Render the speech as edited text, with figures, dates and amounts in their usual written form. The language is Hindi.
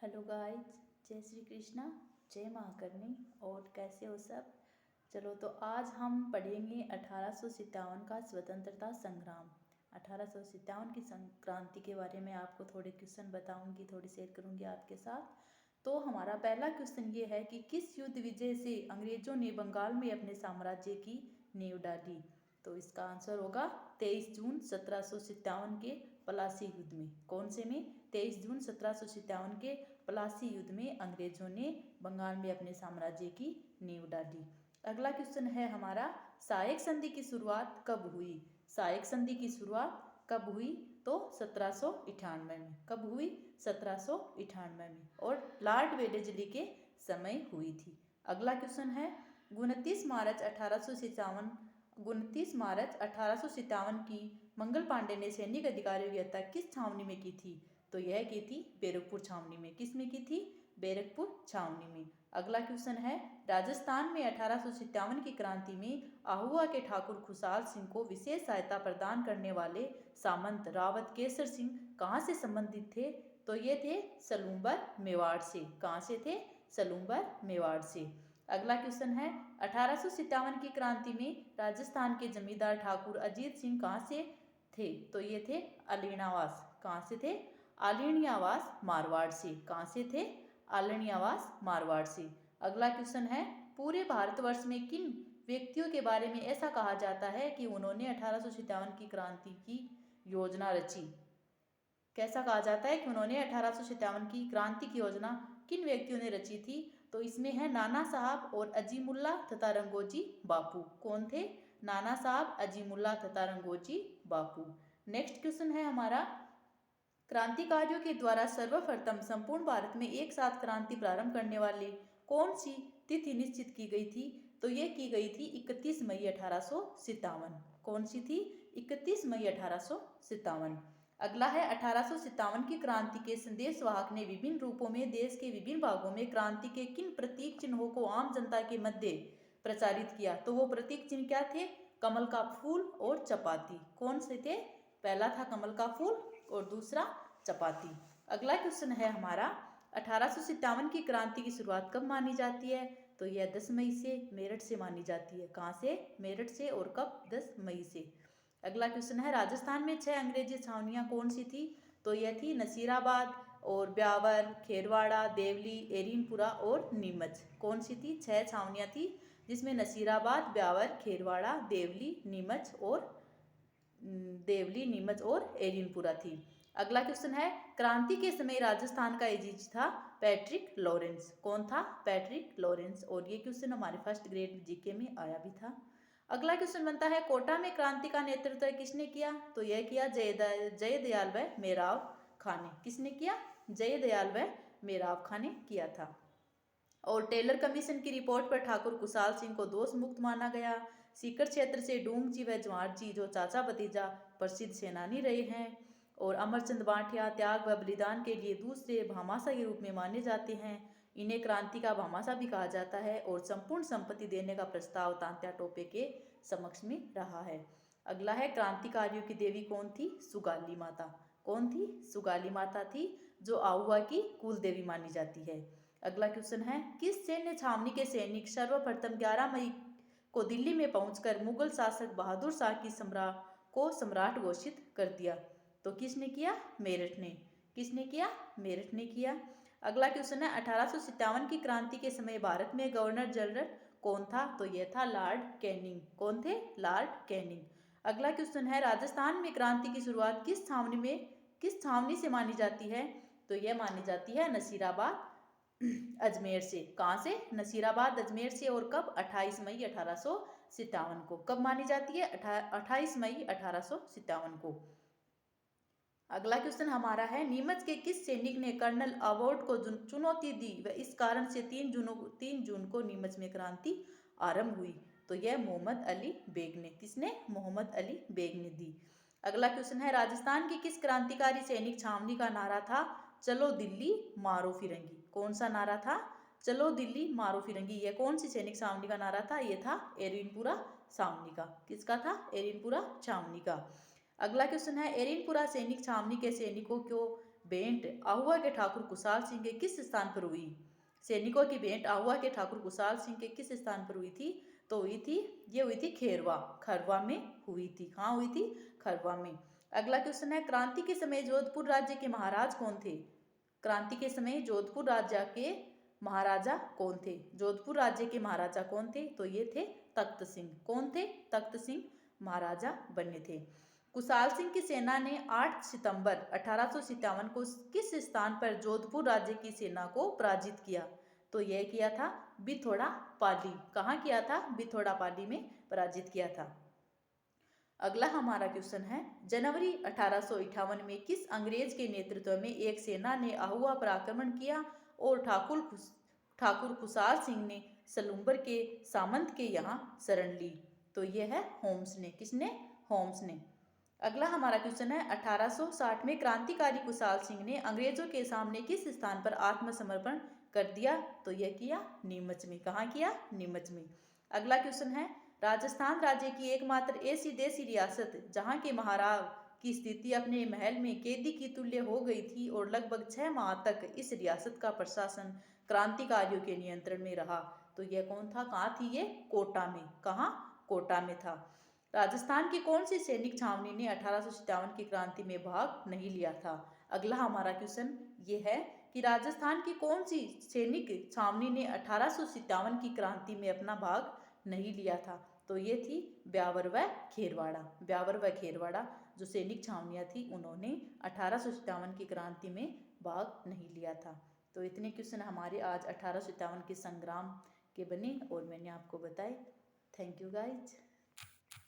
हेलो गाइस, जय श्री कृष्णा, जय महाकरणी। और कैसे हो सब? चलो तो आज हम पढ़ेंगे 1857 का स्वतंत्रता संग्राम। 1857 की क्रांति के बारे में आपको थोड़े क्वेश्चन बताऊंगी, थोड़ी शेयर करूंगी आपके साथ। तो हमारा पहला क्वेश्चन ये है कि किस युद्ध विजय से अंग्रेजों ने बंगाल में अपने साम्राज्य की नींव डाली? तो इसका आंसर होगा 23 जून 1757 के प्लासी युद्ध में। कौन से में? 23 जून 1757 के प्लासी युद्ध में अंग्रेजों ने बंगाल में अपने साम्राज्य की नींव डाली। अगला क्वेश्चन है हमारा, सहायक संधि की शुरुआत कब हुई? सहायक संधि की शुरुआत कब हुई? तो 1798 में। कब हुई? 1798 में, और लॉर्ड वेलेस्ली के समय हुई थी। अगला क्वेश्चन है, 29 मार्च 1857 की मंगल पांडे ने सैनिक अधिकारियों की हत्या किस छावनी में की थी? तो यह की थी बैरकपुर छावनी में। किस में की थी? बैरकपुर छावनी में। अगला क्वेश्चन है, राजस्थान में 1857 की क्रांति में आहुआ के ठाकुर खुशहाल सिंह को विशेष सहायता प्रदान करने वाले सामंत रावत केसर सिंह कहाँ से संबंधित थे? तो ये थे सलूम्बर मेवाड़ से। कहाँ से थे? सलूम्बर मेवाड़ से। अगला क्वेश्चन है, 1857 की क्रांति में राजस्थान के जमींदार ठाकुर अजीत सिंह कहाँ से थे? तो ये थे अलीनावास। कहाँ से थे? आलिनियावास मारवाड़ से। कहाँ से थे? आलिनियावास मारवाड़ से। अगला क्वेश्चन है, पूरे भारतवर्ष में किन व्यक्तियों के बारे में ऐसा कहा जाता है कि उन्होंने 1857 की क्रांति की योजना रची? कैसा कहा जाता है कि उन्होंने 1857 की क्रांति की योजना किन व्यक्तियों ने रची थी? तो इसमें है नाना साहब और अजीमुल्ला तथा रंगोजी बापू। कौन थे? नाना साहब, अजीमुल्ला तथा रंगोजी बापू। नेक्स्ट क्वेश्चन है हमारा, क्रांतिकारियों के द्वारा सर्वप्रथम संपूर्ण भारत में एक साथ क्रांति प्रारंभ करने वाली कौन सी तिथि निश्चित की गई थी? तो ये की गई थी 31 मई 1857। कौन सी थी? 31 मई 1857। अगला है, 1857 की क्रांति के संदेशवाहक ने विभिन्न रूपों में देश के विभिन्न भागों में क्रांति के किन प्रतीक चिन्हों को आम जनता के मध्य प्रचारित किया? तो वो प्रतीक चिन्ह क्या थे? कमल का फूल और चपाती। कौन से थे? पहला था कमल का फूल और दूसरा चपाती। अगला क्वेश्चन है हमारा, 1857 की क्रांति की शुरुआत कब मानी जाती है? तो यह 10 मई से मेरठ से मानी जाती है। कहाँ से? मेरठ से। और कब? 10 मई से। अगला क्वेश्चन है, राजस्थान में 6 अंग्रेजी छावनियां कौन सी थी? तो यह थी नसीराबाद और ब्यावर, खेरवाड़ा, देवली, एरीनपुरा और नीमच। कौन सी थी? 6 छावनियां थी, जिसमें नसीराबाद, ब्यावर, खेरवाड़ा, देवली, नीमच और एरीनपुरा थी। अगला क्वेश्चन है, क्रांति के समय राजस्थान का एजीज था पैट्रिक लॉरेंस। कौन था? Patrick Lawrence. और ये क्वेश्चन हमारे फर्स्ट ग्रेड जीके में आया भी था। अगला क्वेश्चन बनता है, कोटा में क्रांति का नेतृत्व किसने किया? तो यह किया जयदयाल व मेराव खां ने। किसने किया? जयदयाल व मेराव खां ने किया था। और टेलर कमीशन की रिपोर्ट पर ठाकुर खुशहाल सिंह को दोष मुक्त माना गया। सीकर क्षेत्र से डूंगजी व जवाहर जी, जो चाचा भतीजा प्रसिद्ध सेनानी रहे हैं, और अमरचंद बांटिया त्याग व बलिदान के लिए दूसरे भामाशाह के रूप में माने जाते हैं। इन्हें क्रांति का भामाशाह भी कहा जाता है। और संपूर्ण संपत्ति देने का प्रस्ताव तांत्या टोपे के समक्ष में रहा है। अगला है, क्रांतिकारियों की देवी कौन थी? सुगाली माता। कौन थी? सुगाली माता थी, जो आहुआ की कुल देवी मानी जाती है। अगला क्वेश्चन है, किस सैन्य छावनी के सैनिक सर्वप्रथम 11 मई को दिल्ली में पहुंचकर मुगल शासक बहादुर शाह की सम्राट घोषित कर दिया? तो किसने किया? मेरठ ने। किसने किया? मेरठ ने किया। अगला क्वेश्चन है, 1857 की क्रांति के समय भारत में गवर्नर जनरल कौन था? तो यह था लॉर्ड कैनिंग। कौन थे? Lord Canning. अगला क्वेश्चन है, राजस्थान में क्रांति की शुरुआत किस छावनी से मानी जाती है? तो यह मानी जाती है नसीराबाद अजमेर से। कहाँ से? नसीराबाद अजमेर से। और कब? 28 मई 1857 को। कब मानी जाती है? 28 मई 1857 को। अगला क्वेश्चन हमारा है, नीमच के किस सैनिक ने कर्नल अवार्ड को चुनौती दी व इस कारण से 3 जून को नीमच में क्रांति आरंभ हुई? तो यह मोहम्मद अली बेग ने। किसने? मोहम्मद अली बेग ने दी। अगला क्वेश्चन है, राजस्थान की किस क्रांतिकारी सैनिक छावनी का नारा था चलो दिल्ली मारो फिरंगी? कौन सा नारा था? चलो दिल्ली मारो फिरंगी। यह कौन सी सैनिक छावनी का नारा था? यह था एरीनपुरा छावनी का। किसका था? एरीनपुरा छावनी का। अगला क्वेश्चन है, एरीनपुरा सैनिक छावनी के सैनिकों को भेंट आहुआ के ठाकुर कुशाल सिंह के किस स्थान पर हुई? सैनिकों की भेंट आहुआ के ठाकुर कुशाल सिंह के किस स्थान पर हुई थी? तो हुई थी खेरवा, खरवा में हुई थी। कहाँ हुई थी? खरवा में। अगला क्वेश्चन है, क्रांति के समय जोधपुर राज्य के महाराज कौन थे? क्रांति के समय जोधपुर राज्य के महाराजा कौन थे? जोधपुर राज्य के महाराजा कौन थे? तो ये थे तख्त सिंह। कौन थे? तख्त सिंह महाराजा बने थे। कुशाल सिंह की सेना ने 8 सितंबर 1857 को किस स्थान पर जोधपुर राज्य की सेना को पराजित किया? तो यह किया था बिथोड़ा पाली। कहाँ किया था? बिथोड़ा पाली में पराजित किया था। अगला हमारा क्वेश्चन है, जनवरी 1858 में किस अंग्रेज के नेतृत्व में एक सेना ने आहुआ पर आक्रमण किया और ठाकुर कुशाल सिंह ने सलूम्बर के सामंत के यहाँ शरण ली? तो यह है होम्स ने। किसने? होम्स ने। अगला हमारा क्वेश्चन है, 1860 में क्रांतिकारी कुशाल सिंह ने अंग्रेजों के सामने किस स्थान पर आत्मसमर्पण कर दिया? तो यह किया नीमच में। कहाँ किया? नीमच में। अगला क्वेश्चन है, राजस्थान राज्य की एकमात्र ऐसी देसी रियासत जहाँ के महाराज की स्थिति अपने महल में कैदी की तुल्य हो गई थी और लगभग 6 माह तक इस रियासत का प्रशासन क्रांतिकारियों के नियंत्रण में रहा, तो यह कौन था? कहाँ थी ये? कोटा में। कहाँ? कोटा में था। राजस्थान की कौन सी सैनिक छावनी ने 1857 की क्रांति में भाग नहीं लिया था? अगला हमारा क्वेश्चन ये है कि राजस्थान की कौन सी सैनिक छावनी ने 1857 की क्रांति में अपना भाग नहीं लिया था? तो ये थी ब्यावर व खेरवाड़ा। ब्यावर व खेरवाड़ा जो सैनिक छावनियाँ थी उन्होंने 1857 की क्रांति में भाग नहीं लिया था। तो इतने क्वेश्चन हमारे आज 1857 के संग्राम के बने और मैंने आपको बताए। Thank you guys.